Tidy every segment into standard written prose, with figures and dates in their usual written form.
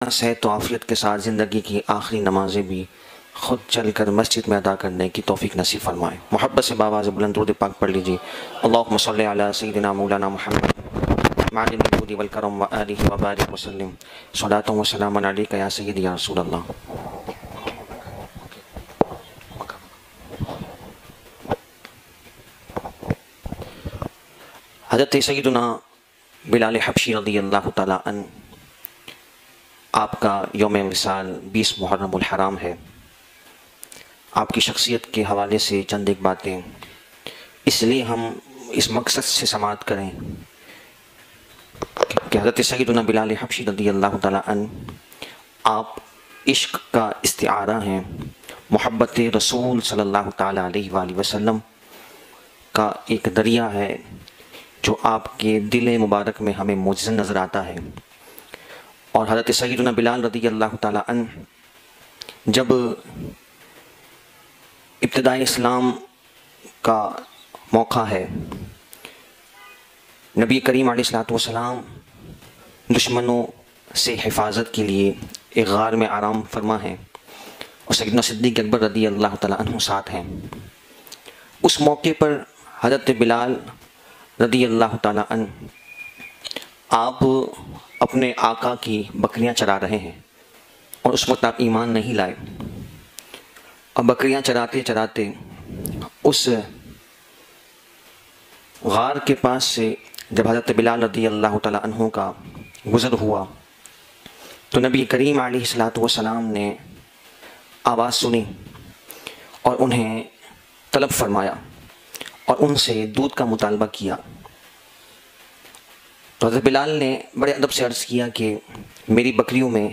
صحت و عافیت کے ساتھ زندگی کی آخری نمازیں بھی خود چل کر مسجد میں ادا کرنے کی توفیق نصیب فرمائے۔ محبت سے بآواز بلند درود پاک پڑھ لیجیے۔ اللہم صلی علی سیدنا مولانا محمد معدن الجود والکرم وآلہ وبارک وسلم صلاۃ و سلام علیک یا سیدی یا رسول اللہ۔ حضرت سیدنا بلال حبشی رضی اللہ تعالیٰ عنہ آپ کا یوم وصال 20 محرم الحرام ہے۔ آپ کی شخصیت کے حوالے سے چند ایک باتیں اس لیے ہم اس مقصد سے سماعت کریں کہ حضرت سیدنا بلال حبشی رضی اللہ تعالیٰ عنہ آپ عشق کا استعارہ ہیں، محبت رسول صلی اللہ تعالیٰ علیہ وآلہ وسلم کا ایک دریا ہے جو آپ کے دل مبارک میں ہمیں معجزہ نظر آتا ہے۔ اور حضرت سیدنا بلال رضی اللہ تعالیٰ عنہ جب ابتدائی اسلام کا موقع ہے، نبی کریم علیہ السلام دشمنوں سے حفاظت کے لیے ایک غار میں آرام فرما ہیں اور سیدنا صدیق اکبر رضی اللہ تعالیٰ عنہ ساتھ ہیں۔ اس موقع پر حضرت بلال رضی اللہ تعالیٰ عنہ آپ اپنے آقا کی بکریاں چرا رہے ہیں اور اس وقت آپ ایمان نہیں لائے، اور بکریاں چراتے چراتے اس غار کے پاس سے جب حضرت بلال رضی اللہ تعالیٰ عنہ کا گزر ہوا تو نبی کریم علیہ السلام نے آواز سنی اور انہیں طلب فرمایا اور ان سے دودھ کا مطالبہ کیا۔ تو حضرت بلال نے بڑے ادب سے عرض کیا کہ میری بکریوں میں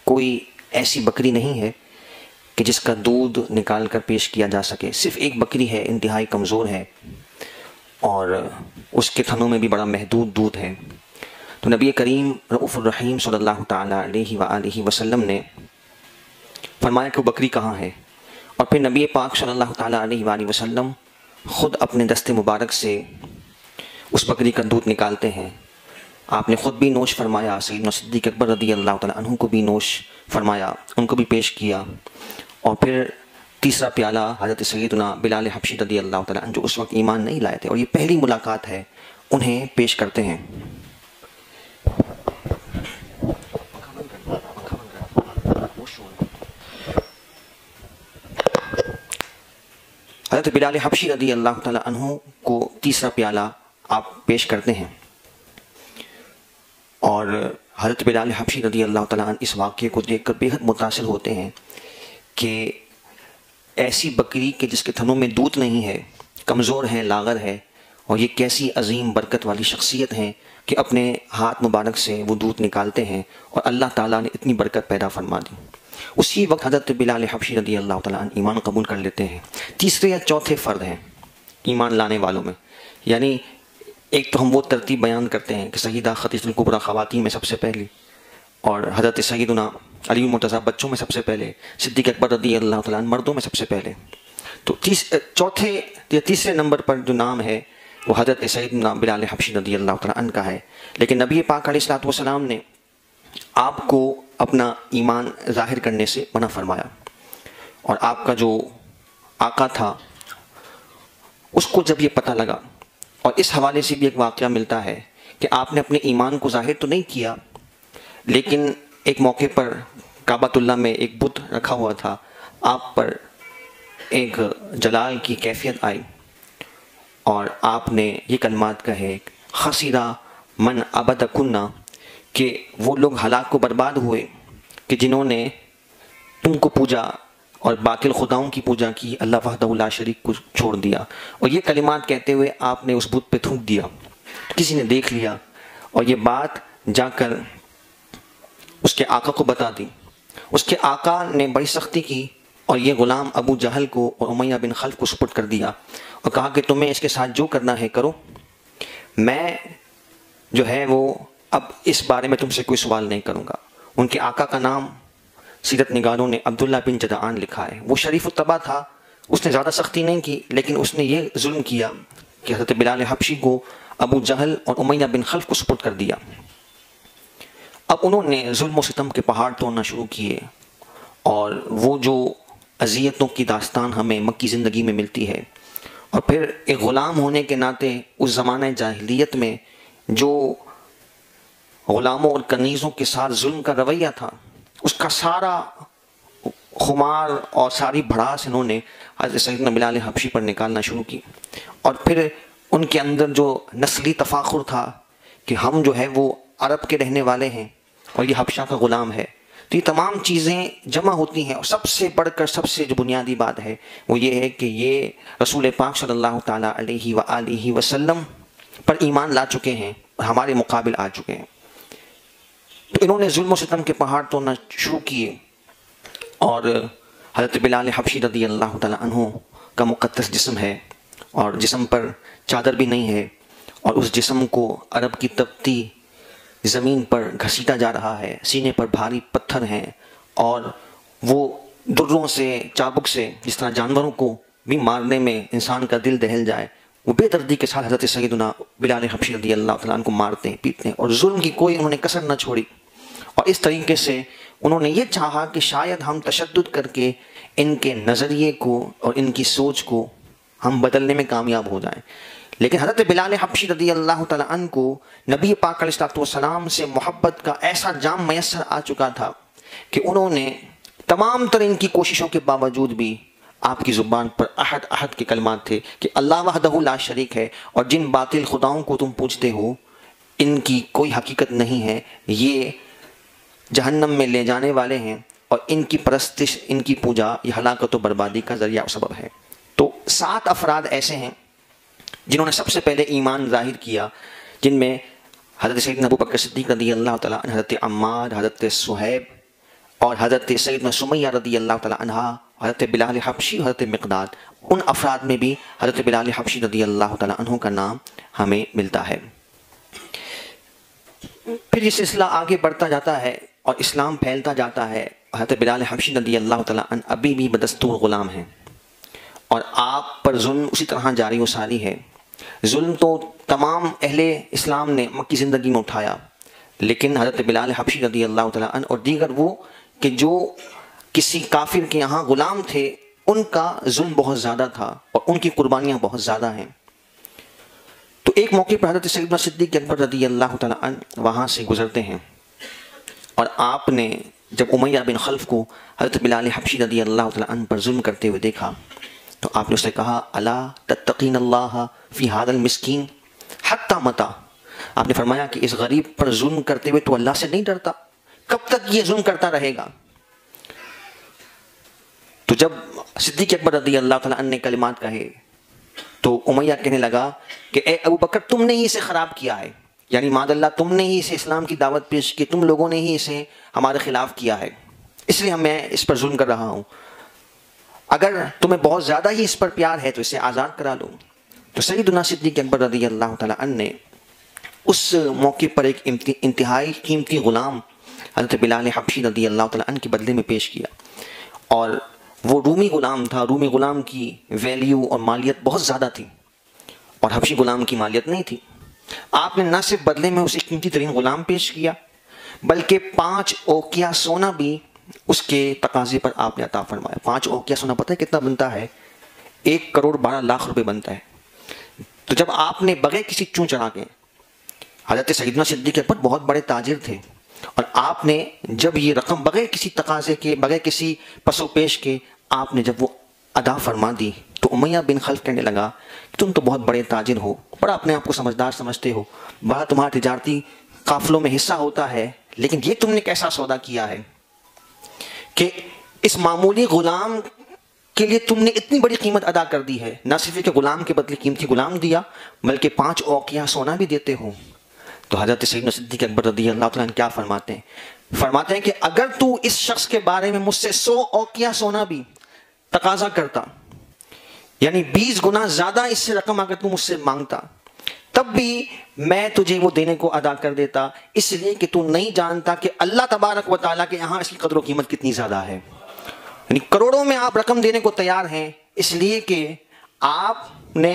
کوئی ایسی بکری نہیں ہے کہ جس کا دودھ نکال کر پیش کیا جا سکے، صرف ایک بکری ہے، انتہائی کمزور ہے اور اس کے تھنوں میں بھی بڑا محدود دودھ ہے۔ تو نبی کریم رؤوف الرحیم صلی اللہ تعالیٰ علیہ وآلہ وسلم نے فرمایا کہ وہ بکری کہاں ہے، اور پھر نبی پاک صلی اللہ تعالیٰ علیہ وآلہ وسلم خود اپنے دست مبارک سے اس بکری کا دودھ نکالتے ہیں۔ آپ نے خود بھی نوش فرمایا، سیدنا صدیق اکبر رضی اللہ تعالیٰ عنہ کو بھی نوش فرمایا، ان کو بھی پیش کیا، اور پھر تیسرا پیالہ حضرت سیدنا بلال حبشی رضی اللہ تعالیٰ عنہ جو اس وقت ایمان نہیں لائے تھے اور یہ پہلی ملاقات ہے، انہیں پیش کرتے ہیں۔ حضرت بلال حبشی رضی اللہ تعالیٰ عنہ کو تیسرا پیالہ آپ پیش کرتے ہیں، اور حضرت بلال حبشی رضی اللہ تعالیٰ عنہ اس واقعے کو دیکھ کر بے حد متاثر ہوتے ہیں کہ ایسی بکری کہ جس کے تھنوں میں دودھ نہیں ہے، کمزور ہے، لاغر ہے، اور یہ کیسی عظیم برکت والی شخصیت ہے کہ اپنے ہاتھ مبارک سے وہ دودھ نکالتے ہیں اور اللہ تعالیٰ نے اتنی برکت پیدا فرما دی۔ اسی وقت حضرت بلال حبشی رضی اللہ تعالیٰ عنہ ایمان قبول کر لیتے ہیں۔ تیسرے یا چوتھے فرد ہیں ایمان لانے والوں میں، یعنی ایک تو ہم وہ ترتیب بیان کرتے ہیں کہ سیدہ خدیجہ الکبریٰ خواتین میں سب سے پہلی، اور حضرت سیدنا علی المرتضیٰ بچوں میں سب سے پہلے، صدیق اکبر رضی اللہ تعالیٰ عنہ مردوں میں سب سے پہلے۔ تو چوتھے یا تیسرے نمبر پر جو نام ہے وہ حضرت سیدنا بلال حبشی رضی اللہ تعالیٰ عنہ کا ہے، لیکن نبی پاک علیہ السلام نے آپ کو اپنا ایمان ظاہر کرنے سے منع فرمایا، اور آپ کا جو آقا تھا اس کو جب یہ پتہ لگا، اور اس حوالے سے بھی ایک واقعہ ملتا ہے کہ آپ نے اپنے ایمان کو ظاہر تو نہیں کیا، لیکن ایک موقع پر کعبۃ اللہ میں ایک بت رکھا ہوا تھا، آپ پر ایک جلال کی کیفیت آئی اور آپ نے یہ کلمات کہے، خسرا من عبد کنہ، کہ وہ لوگ ہلاک و برباد ہوئے کہ جنہوں نے تم کو پوجا اور باطل خداؤں کی پوجا کی، اللہ وحدہ لا شریک کو چھوڑ دیا۔ اور یہ کلمات کہتے ہوئے آپ نے اس بت پہ تھوک دیا، کسی نے دیکھ لیا اور یہ بات جا کر اس کے آقا کو بتا دی۔ اس کے آقا نے بڑی سختی کی اور یہ غلام ابو جہل کو اور امیہ بن خلف کو سپرد کر دیا اور کہا کہ تمہیں اس کے ساتھ جو کرنا ہے کرو، میں جو ہے وہ اب اس بارے میں تم سے کوئی سوال نہیں کروں گا۔ ان کے آقا کا نام سیرت نگاروں نے عبداللہ بن جدعان لکھا ہے، وہ شریف الطبع تھا، اس نے زیادہ سختی نہیں کی، لیکن اس نے یہ ظلم کیا کہ حضرت بلال حبشی کو ابو جہل اور امیہ بن خلف کو سپرد کر دیا۔ اب انہوں نے ظلم و ستم کے پہاڑ توڑنا شروع کیے، اور وہ جو اذیتوں کی داستان ہمیں مکی زندگی میں ملتی ہے، اور پھر ایک غلام ہونے کے ناطے اس زمانہ جاہلیت میں جو غلاموں اور کنیزوں کے ساتھ ظلم کا رویہ تھا، اس کا سارا خمار اور ساری بھڑاس انہوں نے حضرت سیدنا بلال حبشی پر نکالنا شروع کی، اور پھر ان کے اندر جو نسلی تفاخر تھا کہ ہم جو ہے وہ عرب کے رہنے والے ہیں اور یہ حبشہ کا غلام ہے، تو یہ تمام چیزیں جمع ہوتی ہیں، اور سب سے بڑھ کر سب سے جو بنیادی بات ہے وہ یہ ہے کہ یہ رسول پاک صلی اللہ تعالیٰ علیہ وآلہ وسلم پر ایمان لا چکے ہیں اور ہمارے مقابل آ چکے ہیں۔ تو انہوں نے ظلم و ستم کے پہاڑ توڑنا شروع کیے، اور حضرت بلال حبشی رضی اللہ تعالیٰ عنہ کا مقدس جسم ہے، اور جسم پر چادر بھی نہیں ہے، اور اس جسم کو عرب کی تپتی زمین پر گھسیٹا جا رہا ہے، سینے پر بھاری پتھر ہیں، اور وہ دروں سے چابک سے جس طرح جانوروں کو بھی مارنے میں انسان کا دل دہل جائے، وہ بے دردی کے ساتھ حضرت سیدنا بلال حبشی رضی اللہ تعالیٰ عنہ کو مارتے ہیں، پیٹتے ہیں، اور ظلم کی کوئی انہوں نے کسر نہ چھوڑی، اور اس طریقے سے انہوں نے یہ چاہا کہ شاید ہم تشدد کر کے ان کے نظریے کو اور ان کی سوچ کو ہم بدلنے میں کامیاب ہو جائیں۔ لیکن حضرت بلال حبشی رضی اللہ تعالیٰ عنہ کو نبی پاک علیہ السلام سے محبت کا ایسا جام میسر آ چکا تھا کہ انہوں نے تمام تر ان کی کوششوں کے باوجود بھی آپ کی زبان پر احد احد کے کلمات تھے کہ اللہ وحدہ لا شریک ہے، اور جن باطل خداؤں کو تم پوجتے ہو ان کی کوئی حقیقت نہیں ہے، یہ جہنم میں لے جانے والے ہیں، اور ان کی پرستش، ان کی پوجا یہ ہلاکت و بربادی کا ذریعہ و سبب ہے۔ تو 7 افراد ایسے ہیں جنہوں نے سب سے پہلے ایمان ظاہر کیا، جن میں حضرت سیدنا ابو بکر صدیق رضی اللہ تعالیٰ عنہ، حضرت عمار، حضرت صہیب، اور حضرت سیدنا سمیہ رضی اللہ تعالیٰ عنہ، حضرت بلال حبشی، حضرت مقداد۔ ان افراد میں بھی حضرت بلال حبشی رضی اللہ تعالیٰ عنہ کا نام ہمیں ملتا ہے۔ پھر یہ سلسلہ آگے بڑھتا جاتا ہے اور اسلام پھیلتا جاتا ہے۔ حضرت بلال حبشی رضی اللہ تعالیٰ عنہ ابھی بھی بدستور غلام ہیں، اور آپ پر ظلم اسی طرح جاری و ساری ہے۔ ظلم تو تمام اہل اسلام نے مکی زندگی میں اٹھایا، لیکن حضرت بلال حبشی رضی اللہ تعالیٰ عنہ اور دیگر وہ کہ جو کسی کافر کے یہاں غلام تھے، ان کا ظلم بہت زیادہ تھا اور ان کی قربانیاں بہت زیادہ ہیں۔ تو ایک موقع پر حضرت سیدنا صدیق اکبر رضی اللہ تعالیٰ عنہ وہاں سے گزرتے ہیں، اور آپ نے جب امیہ بن خلف کو حضرت بلال حبشی رضی اللہ تعالیٰ عنہ پر ظلم کرتے ہوئے دیکھا تو آپ نے اس سے کہا الا تتقین اللہ فی ھذا المسکین حتی متی؟ آپ نے فرمایا کہ اس غریب پر ظلم کرتے ہوئے تو اللہ سے نہیں ڈرتا، کب تک یہ ظلم کرتا رہے گا؟ تو جب صدیق اکبر رضی اللہ تعالیٰ عنہ نے کلمات کہے تو امیہ کہنے لگا کہ اے ابو بکر، تم نے ہی اسے خراب کیا ہے، یعنی معاذ اللہ تم نے ہی اسے اسلام کی دعوت پیش کی، تم لوگوں نے ہی اسے ہمارے خلاف کیا ہے، اس لیے میں اس پر ظلم کر رہا ہوں، اگر تمہیں بہت زیادہ ہی اس پر پیار ہے تو اسے آزاد کرا لو۔ تو سیدنا صدیق اکبر رضی اللہ تعالیٰ عنہ نے اس موقع پر ایک انتہائی قیمتی غلام حضرت بلال حبشی رضی اللہ تعالیٰ عنہ کے بدلے میں پیش کیا، اور وہ رومی غلام تھا۔ رومی غلام کی ویلیو اور مالیت بہت زیادہ تھی، اور حبشی غلام کی مالیت نہیں تھی۔ آپ نے نہ صرف بدلے میں اسے قیمتی ترین غلام پیش کیا، بلکہ 5 اوقیہ سونا بھی اس کے تقاضے پر آپ نے عطا فرمایا۔ 5 اوقیہ سونا پتہ ہے کتنا بنتا ہے؟ 1,12,00,000 روپے بنتا ہے۔ تو جب آپ نے بغیر کسی چون چڑھا کے، حضرت سیدنا صدیق اکبر بہت بڑے تاجر تھے، اور آپ نے جب یہ رقم بغیر کسی تقاضے کے، بغیر کسی پس و پیش کے آپ نے جب وہ ادا فرما دی، تو امیہ بن خلف کہنے لگا کہ تم تو بہت بڑے تاجر ہو، بڑا اپنے آپ کو سمجھدار سمجھتے ہو، بڑا تمہارا تجارتی قافلوں میں حصہ ہوتا ہے، لیکن یہ تم نے کیسا سودا کیا ہے کہ اس معمولی غلام کے لیے تم نے اتنی بڑی قیمت ادا کر دی ہے؟ نہ صرف کہ غلام کے بدلے قیمتی غلام دیا، بلکہ 5 اوقیہ سونا بھی دیتے ہو۔ تو حضرت سیدنا صدیق اکبر رضی اللہ تعالیٰ عنہ کیا فرماتے ہیں؟ فرماتے ہیں کہ اگر تو اس شخص کے بارے میں مجھ سے 100 اوقیہ سونا بھی تقاضا کرتا، یعنی 20 گنا زیادہ اس سے رقم اگر تو مجھ سے مانگتا، تب بھی میں تجھے وہ دینے کو ادا کر دیتا، اس لیے کہ تو نہیں جانتا کہ اللہ تبارک و تعالیٰ کے یہاں اس کی قدر و قیمت کتنی زیادہ ہے۔ یعنی کروڑوں میں آپ رقم دینے کو تیار ہیں، اس لیے کہ آپ نے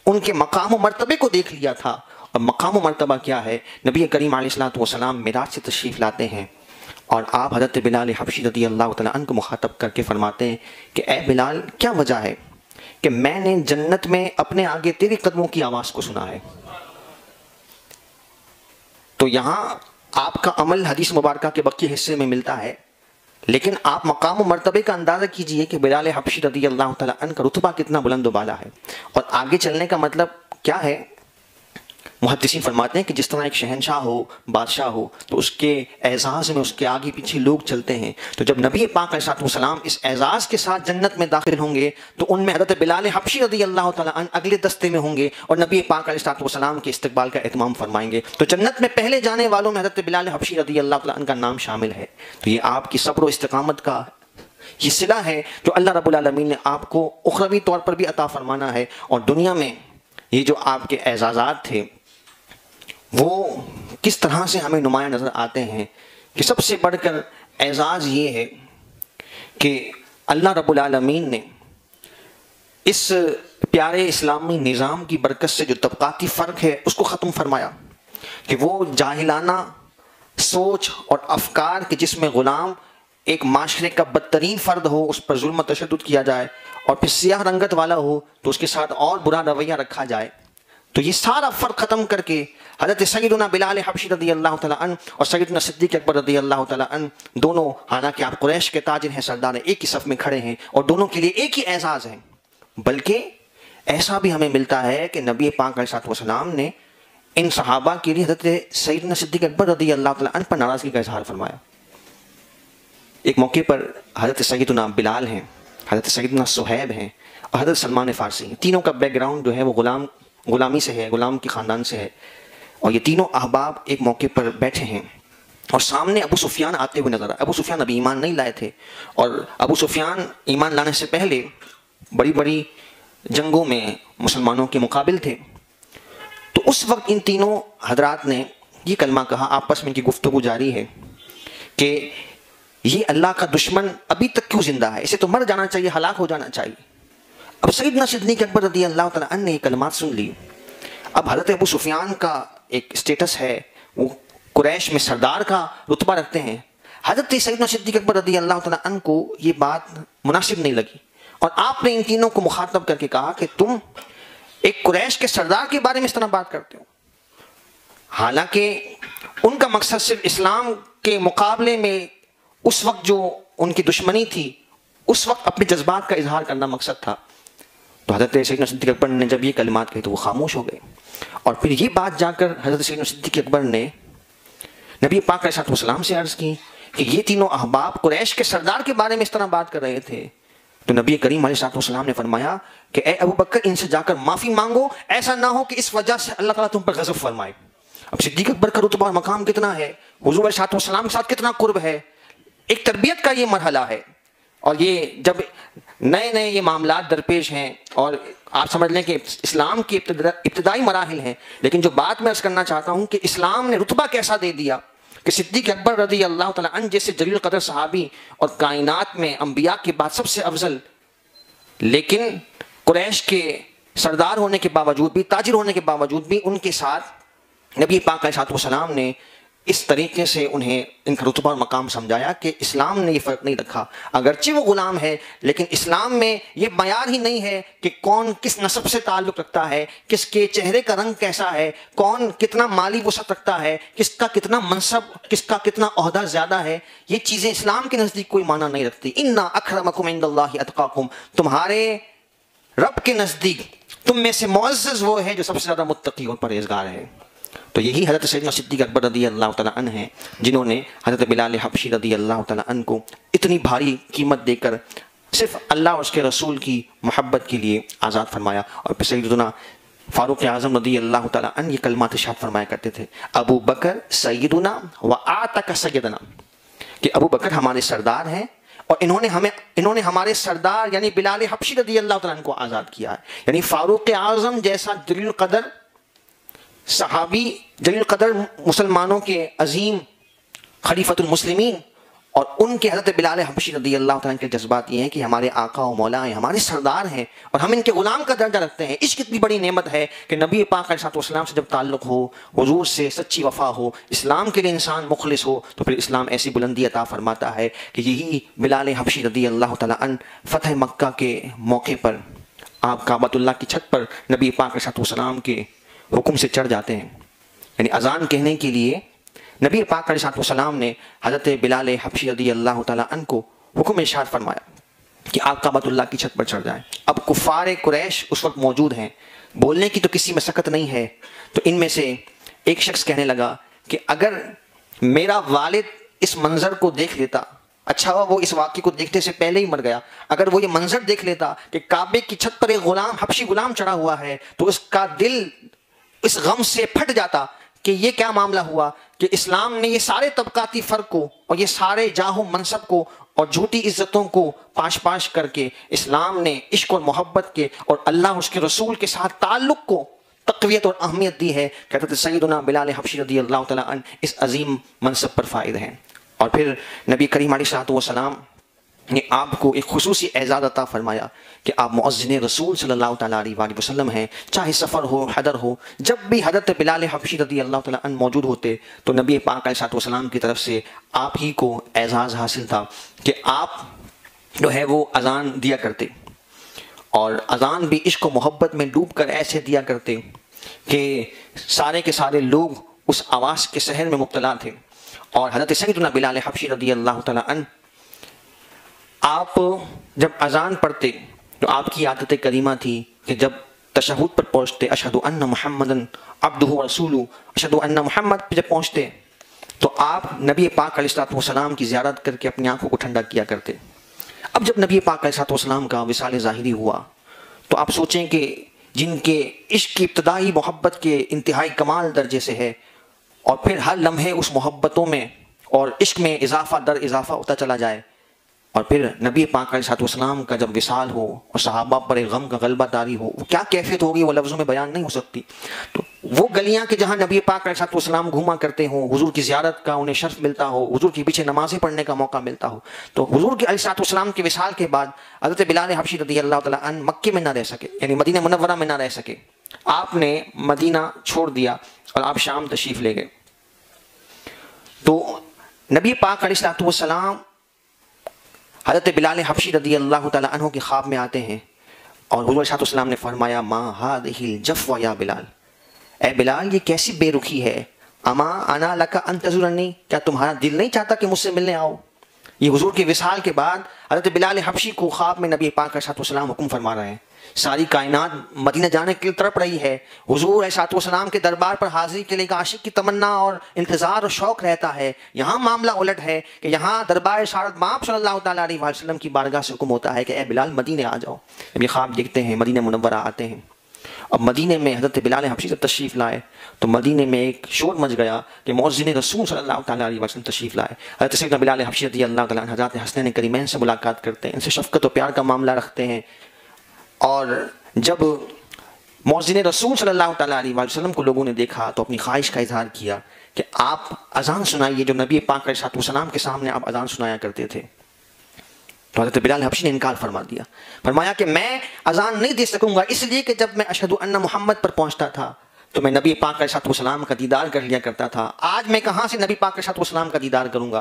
ان کے مقام و مرتبے کو دیکھ لیا تھا، اب مقام و مرتبہ کیا ہے؟ نبی کریم علیہ الصلوۃ والسلام معراج سے تشریف لاتے ہیں اور آپ حضرت بلال حبشی رضی اللہ تعالیٰ عنہ کو مخاطب کر کے فرماتے ہیں کہ اے بلال، کیا وجہ ہے کہ میں نے جنت میں اپنے آگے تیرے قدموں کی آواز کو سنا ہے؟ تو یہاں آپ کا عمل حدیث مبارکہ کے بقیہ حصے میں ملتا ہے، لیکن آپ مقام و مرتبے کا اندازہ کیجئے کہ بلال حبشی رضی اللہ تعالیٰ عنہ کا رتبہ کتنا بلند و بالا ہے۔ اور آگے چلنے کا مطلب کیا ہے؟ محدثین فرماتے ہیں کہ جس طرح ایک شہنشاہ ہو، بادشاہ ہو، تو اس کے اعزاز میں اس کے آگے پیچھے لوگ چلتے ہیں، تو جب نبی پاک علیہ الصلوۃ والسلام اس اعزاز کے ساتھ جنت میں داخل ہوں گے تو ان میں حضرت بلال حبشی رضی اللہ تعالیٰ عنہ اگلے دستے میں ہوں گے اور نبی پاک علیہ الصلوۃ والسلام کے استقبال کا اہتمام فرمائیں گے۔ تو جنت میں پہلے جانے والوں میں حضرت بلال حبشی رضی اللہ تعالیٰ عنہ کا نام شامل ہے۔ تو یہ آپ کی صبر و استقامت کا یہ صلہ ہے جو اللہ رب العالمین نے آپ کو اخروی طور پر بھی عطا فرمانا ہے، اور دنیا میں یہ جو آپ کے اعزازات تھے وہ کس طرح سے ہمیں نمایاں نظر آتے ہیں کہ سب سے بڑھ کر اعزاز یہ ہے کہ اللہ رب العالمین نے اس پیارے اسلامی نظام کی برکت سے جو طبقاتی فرق ہے اس کو ختم فرمایا، کہ وہ جاہلانہ سوچ اور افکار کے جس میں غلام ایک معاشرے کا بدترین فرد ہو، اس پر ظلم و تشدد کیا جائے، اور پھر سیاہ رنگت والا ہو تو اس کے ساتھ اور برا رویہ رکھا جائے، تو یہ سارا فرق ختم کر کے حضرت سیدنا بلال حبشی رضی اللہ تعالیٰ عنہ اور سیدنا صدیق اکبر رضی اللہ تعالیٰ عنہ دونوں، حالانکہ آپ قریش کے تاجر ہیں، سردار ہیں، ایک ہی صف میں کھڑے ہیں اور دونوں کے لیے ایک ہی اعزاز ہے۔ بلکہ ایسا بھی ہمیں ملتا ہے کہ نبی پاک علیہ الصلوۃ والسلام نے ان صحابہ کے لیے حضرت سیدنا صدیق اکبر رضی اللہ تعالیٰ عنہ پر ناراضگی کا اظہار فرمایا۔ ایک موقع پر حضرت سیدنا بلال ہیں، حضرت سیدنا صہیب ہیں اور حضرت سلمان فارسی ہیں، تینوں کا بیک گراؤنڈ جو ہے وہ غلامی سے ہے، غلام کے خاندان سے ہے، اور یہ تینوں احباب ایک موقع پر بیٹھے ہیں اور سامنے ابو سفیان آتے ہوئے نظر آئے۔ ابو سفیان ابھی ایمان نہیں لائے تھے، اور ابو سفیان ایمان لانے سے پہلے بڑی بڑی جنگوں میں مسلمانوں کے مقابل تھے۔ تو اس وقت ان تینوں حضرات نے یہ کلمہ کہا، آپس میں ان کی گفتگو جاری ہے کہ یہ اللہ کا دشمن ابھی تک کیوں زندہ ہے، اسے تو مر جانا چاہیے، ہلاک ہو جانا چاہیے۔ اب سیدنا صدیق اکبر رضی اللہ تعالیٰ عنہ نے یہ کلمات سن لی۔ اب حضرت ابو سفیان کا ایک اسٹیٹس ہے، وہ قریش میں سردار کا رتبہ رکھتے ہیں۔ حضرت سیدنا صدیق اکبر رضی اللہ تعالیٰ عنہ کو یہ بات مناسب نہیں لگی، اور آپ نے ان تینوں کو مخاطب کر کے کہا کہ تم ایک قریش کے سردار کے بارے میں اس طرح بات کرتے ہو، حالانکہ ان کا مقصد صرف اسلام کے مقابلے میں اس وقت جو ان کی دشمنی تھی، اس وقت اپنے جذبات کا اظہار کرنا مقصد تھا۔ تو حضرت سیدنا صدیق اکبر نے جب یہ کلمات کہی تو وہ خاموش ہو گئے، اور پھر یہ بات جا کر حضرت سیدنا صدیق اکبر نے نبی پاک علیہ الصلوۃ والسلام سے عرض کی کہ یہ تینوں احباب قریش کے سردار کے بارے میں اس طرح بات کر رہے تھے۔ تو نبی کریم علیہ الصلوۃ والسلام نے فرمایا کہ اے ابو بکر، ان سے جا کر معافی مانگو، ایسا نہ ہو کہ اس وجہ سے اللہ تعالیٰ تم پر غضب فرمائے۔ اب صدیق اکبر کا رتبہ اور مقام کتنا ہے، حضور علیہ الصلوۃ والسلام کے ساتھ کتنا قرب ہے، ایک تربیت کا یہ مرحلہ ہے، اور یہ جب نئے نئے یہ معاملات درپیش ہیں اور آپ سمجھ لیں کہ اسلام کی ابتدائی مراحل ہیں، لیکن جو بات میں عرض کرنا چاہتا ہوں کہ اسلام نے رتبہ کیسا دے دیا کہ صدیق اکبر رضی اللہ تعالیٰ عنہ جیسے جلیل قدر صحابی اور کائنات میں انبیاء کے بعد سب سے افضل، لیکن قریش کے سردار ہونے کے باوجود بھی، تاجر ہونے کے باوجود بھی ان کے ساتھ نبی پاک علیہ السلام نے اس طریقے سے انہیں ان کا رتبہ اور مقام سمجھایا کہ اسلام نے یہ فرق نہیں رکھا، اگرچہ وہ غلام ہے لیکن اسلام میں یہ معیار ہی نہیں ہے کہ کون کس نسب سے تعلق رکھتا ہے، کس کے چہرے کا رنگ کیسا ہے، کون کتنا مالی وسعت رکھتا ہے، کس کا کتنا منصب، کس کا کتنا عہدہ زیادہ ہے، یہ چیزیں اسلام کے نزدیک کوئی معنی نہیں رکھتی۔ اِنَّ أَكْرَمَكُمْ عِنْدَ اللَّهِ أَتْقَاكُمْ، تمہارے رب کے نزدیک تم میں سے معزز وہ ہے جو سب سے زیادہ متقی اور پرہیزگار ہے۔ تو یہی حضرت سیدنا صدیق اکبر رضی اللہ تعالیٰ عنہ ہیں جنہوں نے حضرت بلال حبشی رضی اللہ تعالیٰ عنہ کو اتنی بھاری قیمت دے کر صرف اللہ اور اس کے رسول کی محبت کے لیے آزاد فرمایا۔ اور پھر سیدنا فاروق اعظم رضی اللہ تعالیٰ عنہ یہ کلمات ارشاد فرمایا کرتے تھے، ابو بکر سیدنا و آتک سیدنا، کہ ابو بکر ہمارے سردار ہیں اور انہوں نے ہمارے سردار یعنی بلال حبشی رضی اللہ تعالیٰ عنہ کو آزاد کیا ہے۔ یعنی فاروق اعظم جیسا جلیل قدر صحابی، جلیل قدر مسلمانوں کے عظیم خلیفۃ المسلمین، اور ان کے حضرت بلال حبشی رضی اللہ تعالیٰ کے جذبات یہ ہیں کہ ہمارے آقا و مولا ہیں، ہمارے سردار ہیں، اور ہم ان کے غلام کا درجہ رکھتے ہیں۔ عشق اتنی بڑی نعمت ہے کہ نبی پاک علیہ السلام سے جب تعلق ہو، حضور سے سچی وفا ہو، اسلام کے لیے انسان مخلص ہو، تو پھر اسلام ایسی بلندی عطا فرماتا ہے کہ یہی بلال حبشی رضی اللہ تعالیٰ عنہ فتح مکہ کے موقع پر آپ کعبۃ اللہ کی چھت پر نبی پاک علیہ السلام کے حکم سے چڑھ جاتے ہیں۔ یعنی اذان کہنے کے لیے نبی پاک علیہ السلام نے حضرت بلال حبشی رضی اللہ تعالیٰ عنہ کو حکم ارشاد فرمایا کہ آپ کعبۃ اللہ کی چھت پر چڑھ جائیں۔ اب کفار قریش اس وقت موجود ہیں، بولنے کی تو کسی میں سکت نہیں ہے، تو ان میں سے ایک شخص کہنے لگا کہ اگر میرا والد اس منظر کو دیکھ لیتا، اچھا ہوا وہ اس واقعے کو دیکھنے سے پہلے ہی مر گیا، اگر وہ یہ منظر دیکھ لیتا کہ کعبے کی چھت پر ایک غلام حبشی غلام چڑھا ہوا ہے، تو اس کا دل اس غم سے پھٹ جاتا کہ یہ کیا معاملہ ہوا کہ اسلام نے یہ سارے طبقاتی فرق کو اور یہ سارے جاہ و منصب کو اور جھوٹی عزتوں کو پاش پاش کر کے اسلام نے عشق اور محبت کے اور اللہ اور اس کے رسول کے ساتھ تعلق کو تقویت اور اہمیت دی ہے۔ کہتے تھے سیدنا بلال حبشی رضی اللہ تعالیٰ عنہ اس عظیم منصب پر فائد ہیں۔ اور پھر نبی کریم علیہ السلام نے آپ کو ایک خصوصی اعزاز عطا فرمایا کہ آپ مؤذن رسول صلی اللہ تعالیٰ علیہ وآلہ وسلم ہیں۔ چاہے سفر ہو، حضر ہو، جب بھی حضرت بلال حبشی رضی اللہ تعالیٰ عنہ موجود ہوتے تو نبی پاک علیہ السلام کی طرف سے آپ ہی کو اعزاز حاصل تھا کہ آپ جو ہے وہ اذان دیا کرتے، اور اذان بھی عشق و محبت میں ڈوب کر ایسے دیا کرتے کہ سارے کے سارے لوگ اس آواز کے سحر میں مبتلا تھے۔ اور حضرت سیدنا بلال حبشی رضی اللہ تعالیٰ عنہ آپ جب اذان پڑھتے تو آپ کی عادت کریمہ تھی کہ جب تشہد پر پہنچتے اشہد ان محمدن عبدہ ورسولہ، اشہد ان محمد پہ جب پہنچتے تو آپ نبی پاک علیہ السلام کی زیارت کر کے اپنی آنکھوں کو ٹھنڈا کیا کرتے۔ اب جب نبی پاک علیہ السلام کا وصال ظاہری ہوا تو آپ سوچیں کہ جن کے عشق کی ابتدائی محبت کے انتہائی کمال درجے سے ہے، اور پھر ہر لمحے اس محبتوں میں اور عشق میں اضافہ در اضافہ ہوتا چلا جائے، اور پھر نبی پاک علیہ السلام کا جب وصال ہو اور صحابہ پر ایک غم کا غلبہ طاری ہو، وہ کیا کیفیت ہوگی وہ لفظوں میں بیان نہیں ہو سکتی۔ تو وہ گلیاں کہ جہاں نبی پاک علیہ السلام گھوما کرتے ہوں، حضور کی زیارت کا انہیں شرف ملتا ہو، حضور کے پیچھے نمازیں پڑھنے کا موقع ملتا ہو، تو حضور کے علیہ السلام کے وصال کے بعد حضرت بلال حبشی رضی اللہ تعالیٰ عنہ مکے میں نہ رہ سکے، یعنی مدینہ منورہ میں نہ رہ سکے، آپ نے مدینہ چھوڑ دیا اور آپ شام تشریف لے گئے۔ تو نبی پاک علیہ السلام حضرت بلال حبشی رضی اللہ تعالیٰ عنہ کے خواب میں آتے ہیں، اور حضور علیہ السلام نے فرمایا ما هذه الجفوہ یا بلال، اے بلال یہ کیسی بے رخی ہے، اما انا لک ان تزورنی، کیا تمہارا دل نہیں چاہتا کہ مجھ سے ملنے آؤ؟ یہ حضور کے وصال کے بعد حضرت بلال حبشی کو خواب میں نبی پاک علیہ السلام حکم فرما رہے ہیں۔ ساری کائنات مدینہ جانے کے لیے تڑپ رہی ہے، حضور علیہ السلام کے دربار پر حاضری کے لیے عاشق کی تمنا اور انتظار اور شوق رہتا ہے۔ یہاں معاملہ الٹ ہے کہ یہاں دربار سعادت مآب صلی اللہ تعالیٰ علیہ وسلم کی بارگاہ سے حکم ہوتا ہے کہ اے بلال مدینہ آ جاؤ۔ جب یہ خواب دیکھتے ہیں مدینہ منورہ آتے ہیں، اب مدینے میں حضرت بلال حبشی سے تشریف لائے تو مدینے میں ایک شور مچ گیا کہ مؤذن رسول صلی اللہ تعالیٰ علیہ وسلم تشریف لائے۔ حضرت سیدنا بلال حبشی رضی اللہ تعالیٰ عنہ حضرات حسنین کریمین سے ملاقات کرتے ہیں، ان سے شفقت و پیار کا معاملہ رکھتے ہیں، اور جب مؤذن رسول صلی اللہ تعالیٰ علیہ وسلم کو لوگوں نے دیکھا تو اپنی خواہش کا اظہار کیا کہ آپ اذان سنائیے جو نبی پاک علیہ السلام کے سامنے آپ اذان سنایا کرتے تھے۔ تو حضرت بلال حبشی نے انکار فرما دیا، فرمایا کہ میں اذان نہیں دے سکوں گا، اس لیے کہ جب میں اشہد ان محمد پر پہنچتا تھا تو میں نبی پاک علیہ السلام کا دیدار کر لیا کرتا تھا، آج میں کہاں سے نبی پاک علیہ السلام کا دیدار کروں گا؟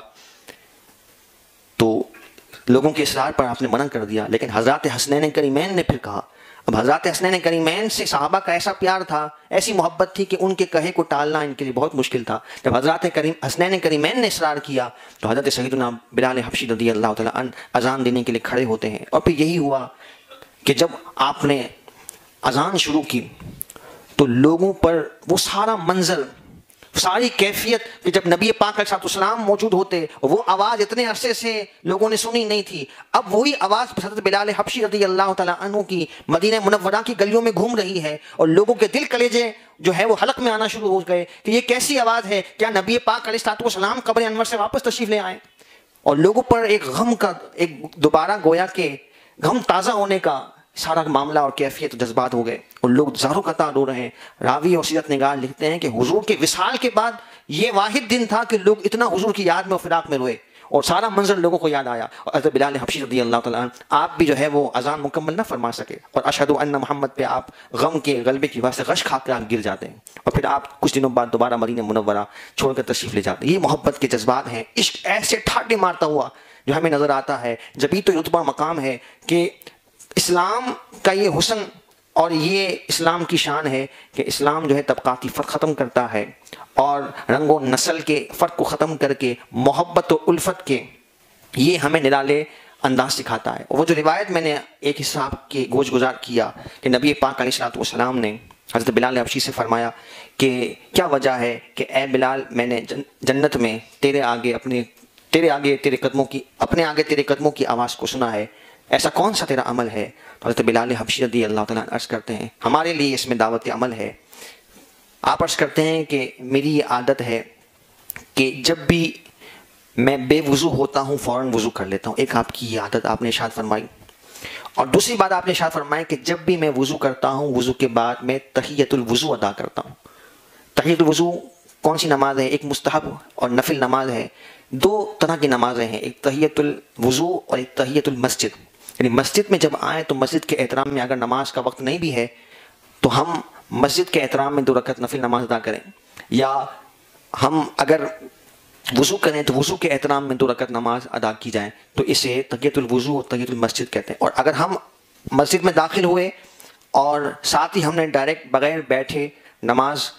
تو لوگوں کے اصرار پر آپ نے منع کر دیا، لیکن حضرات حسنین کریمین نے پھر کہا۔ اب حضرات حسنین کریمین سے صحابہ کا ایسا پیار تھا، ایسی محبت تھی کہ ان کے کہے کو ٹالنا ان کے لیے بہت مشکل تھا۔ جب حضرات حسنین کریمین نے اصرار کیا تو حضرت سیدنا بلال حبشی رضی اللہ تعالیٰ عنہ اذان دینے کے لیے کھڑے ہوتے ہیں، اور پھر یہی ہوا کہ جب آپ نے اذان شروع کی تو لوگوں پر وہ سارا منظر، ساری کیفیت کہ جب نبی پاک علیہ السلام موجود ہوتے، وہ آواز اتنے عرصے سے لوگوں نے سنی نہیں تھی، اب وہی آواز حضرت بلال حبشی رضی اللہ تعالیٰ عنہ کی مدینہ منورہ کی گلیوں میں گھوم رہی ہے، اور لوگوں کے دل کلیجے جو ہے وہ حلق میں آنا شروع ہو گئے کہ یہ کیسی آواز ہے، کیا نبی پاک علیہ السلام قبر انور سے واپس تشریف لے آئے؟ اور لوگوں پر ایک غم کا، ایک دوبارہ گویا کہ غم تازہ ہونے کا سارا معاملہ اور کیفیت و جذبات ہو گئے، اور لوگ زاروں قطار رو رہے ہیں۔ راوی اور سیرت نگار لکھتے ہیں کہ حضور کے وصال کے بعد یہ واحد دن تھا کہ لوگ اتنا حضور کی یاد میں اور فراق میں روئے، اور سارا منظر لوگوں کو یاد آیا، اور حضرت بلال حبشی رضی اللہ تعالیٰ عنہ آپ بھی جو ہے وہ اذان مکمل نہ فرما سکے، اور اشہد ان محمد پہ آپ غم کے غلبے کی وجہ سے غش کھا کر آپ گر جاتے ہیں، اور پھر آپ کچھ دنوں بعد دوبارہ مدینہ منورہ چھوڑ کر تشریف لے جاتے ہیں۔ یہ محبت کے جذبات ہیں، عشق ایسے ٹھاٹے مارتا ہوا جو ہمیں نظر آتا ہے۔ جبھی تو رتبہ مقام ہے کہ اسلام کا یہ حسن اور یہ اسلام کی شان ہے کہ اسلام جو ہے طبقاتی فرق ختم کرتا ہے اور رنگ و نسل کے فرق کو ختم کر کے محبت و الفت کے یہ ہمیں نرالے انداز سکھاتا ہے۔ اور وہ جو روایت میں نے ایک حساب کے گوش گزار کیا کہ نبی پاک علیہ الصلوۃ والسلام نے حضرت بلال حبشی سے فرمایا کہ کیا وجہ ہے کہ اے بلال میں نے جنت میں تیرے آگے تیرے قدموں کی آواز کو سنا ہے، ایسا کون سا تیرا عمل ہے؟ حضرت بلال حبشی رضی اللہ تعالیٰ عنہ عرض کرتے ہیں ہمارے لیے اس میں دعوت عمل ہے۔ آپ عرض کرتے ہیں کہ میری یہ عادت ہے کہ جب بھی میں بے وضو ہوتا ہوں فوراً وضو کر لیتا ہوں۔ ایک آپ کی یہ عادت آپ نے ارشاد فرمائی، اور دوسری بات آپ نے ارشاد فرمائی کہ جب بھی میں وضو کرتا ہوں وضو کے بعد میں تحیۃ الوضو ادا کرتا ہوں۔ تحیۃ الوضو کون سی نماز ہے؟ ایک مستحب اور نفل نماز ہے۔ دو طرح کی نمازیں ہیں، ایک تحیۃ الوضو اور ایک تحیۃ المسجد۔ یعنی مسجد میں جب آئیں تو مسجد کے احترام میں اگر نماز کا وقت نہیں بھی ہے تو ہم مسجد کے احترام میں 2 رکعت نفل نماز ادا کریں، یا ہم اگر وضو کریں تو وضو کے احترام میں 2 رکعت نماز ادا کی جائیں، تو اسے تحیۃ الوضو اور تحیۃ المسجد کہتے ہیں۔ اور اگر ہم مسجد میں داخل ہوئے اور ساتھ ہی ہم نے ڈائریکٹ بغیر بیٹھے نماز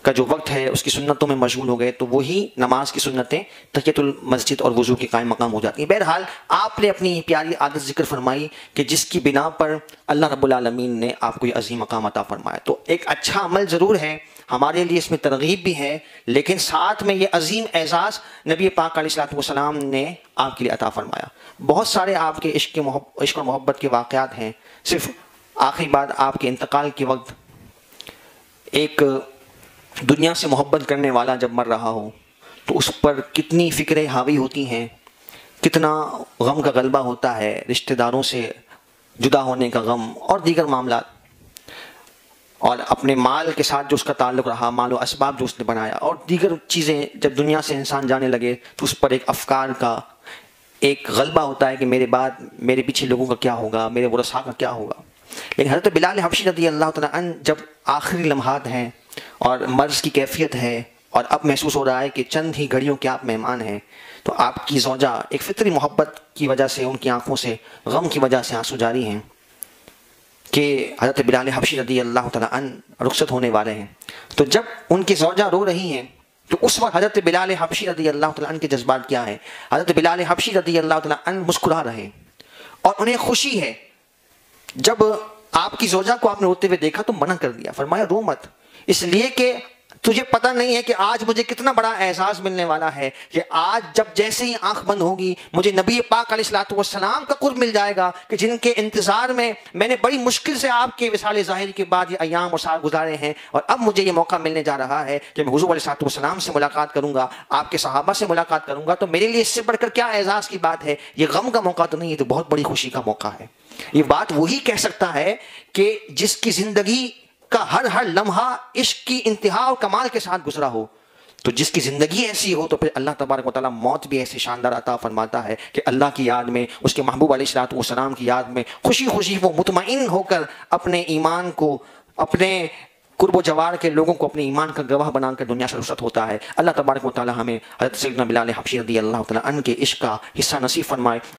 کا جو وقت ہے اس کی سنتوں میں مشغول ہو گئے تو وہی نماز کی سنتیں تحیۃ المسجد اور وضو کے قائم مقام ہو جاتی ہیں۔ بہرحال آپ نے اپنی پیاری عادت ذکر فرمائی کہ جس کی بنا پر اللہ رب العالمین نے آپ کو یہ عظیم مقام عطا فرمایا، تو ایک اچھا عمل ضرور ہے، ہمارے لیے اس میں ترغیب بھی ہے، لیکن ساتھ میں یہ عظیم اعزاز نبی پاک علیہ الصلوۃ والسلام نے آپ کے لیے عطا فرمایا۔ بہت سارے آپ کے عشق اور محبت کے واقعات ہیں۔ صرف آخری بات، آپ کے انتقال کے وقت ایک دنیا سے محبت کرنے والا جب مر رہا ہو تو اس پر کتنی فکریں حاوی ہوتی ہیں، کتنا غم کا غلبہ ہوتا ہے، رشتہ داروں سے جدا ہونے کا غم اور دیگر معاملات، اور اپنے مال کے ساتھ جو اس کا تعلق رہا، مال و اسباب جو اس نے بنایا، اور دیگر چیزیں جب دنیا سے انسان جانے لگے تو اس پر ایک افکار کا ایک غلبہ ہوتا ہے کہ میرے بعد میرے پیچھے لوگوں کا کیا ہوگا، میرے ورثاء کا کیا ہوگا۔ لیکن حضرت بلال حبشی رضی اللہ تعالیٰ عنہ جب آخری لمحات ہیں اور مرض کی کیفیت ہے اور اب محسوس ہو رہا ہے کہ چند ہی گھڑیوں کے آپ مہمان ہیں، تو آپ کی زوجہ ایک فطری محبت کی وجہ سے ان کی آنکھوں سے غم کی وجہ سے آنسو جاری ہیں کہ حضرت بلال حبشی رضی اللہ تعالیٰ عنہ رخصت ہونے والے ہیں۔ تو جب ان کی زوجہ رو رہی ہیں تو اس وقت حضرت بلال حبشی رضی اللہ تعالیٰ عنہ کے جذبات کیا ہیں؟ حضرت بلال حبشی رضی اللہ تعالیٰ عنہ مسکرا رہے ہیں اور انہیں خوشی ہے۔ جب آپ کی زوجہ کو آپ نے روتے ہوئے دیکھا تو منع کر دیا، فرمایا رو مت، اس لیے کہ تجھے پتہ نہیں ہے کہ آج مجھے کتنا بڑا اعزاز ملنے والا ہے کہ آج جب جیسے ہی آنکھ بند ہوگی مجھے نبی پاک علیہ الصلوۃ والسلام کا قرب مل جائے گا کہ جن کے انتظار میں میں نے بڑی مشکل سے آپ کے وصال ظاہر کے بعد یہ ایام اور سال گزارے ہیں، اور اب مجھے یہ موقع ملنے جا رہا ہے کہ میں حضور علیہ الصلوۃ والسلام سے ملاقات کروں گا، آپ کے صحابہ سے ملاقات کروں گا، تو میرے لیے اس سے بڑھ کر کیا اعزاز کی بات ہے؟ یہ غم کا موقع تو نہیں، یہ تو بہت بڑی خوشی کا موقع ہے۔ یہ بات وہی کہہ سکتا ہے کہ جس کی زندگی کا ہر لمحہ عشق کی انتہا اور کمال کے ساتھ گزرا ہو۔ تو جس کی زندگی ایسی ہو تو پھر اللہ تبارک و تعالیٰ موت بھی ایسی شاندار عطا فرماتا ہے کہ اللہ کی یاد میں، اس کے محبوب علیہ الصلوۃ والسلام کی یاد میں خوشی خوشی وہ مطمئن ہو کر اپنے ایمان کو، اپنے قرب و جوار کے لوگوں کو اپنے ایمان کا گواہ بنا کر دنیا سے رخصت ہوتا ہے۔ اللہ تبارک و تعالیٰ ہمیں حضرت سیدنا بلال حبشی رضی اللہ تعالیٰ عنہ کے عشق کا حصہ نصیب فرمائے۔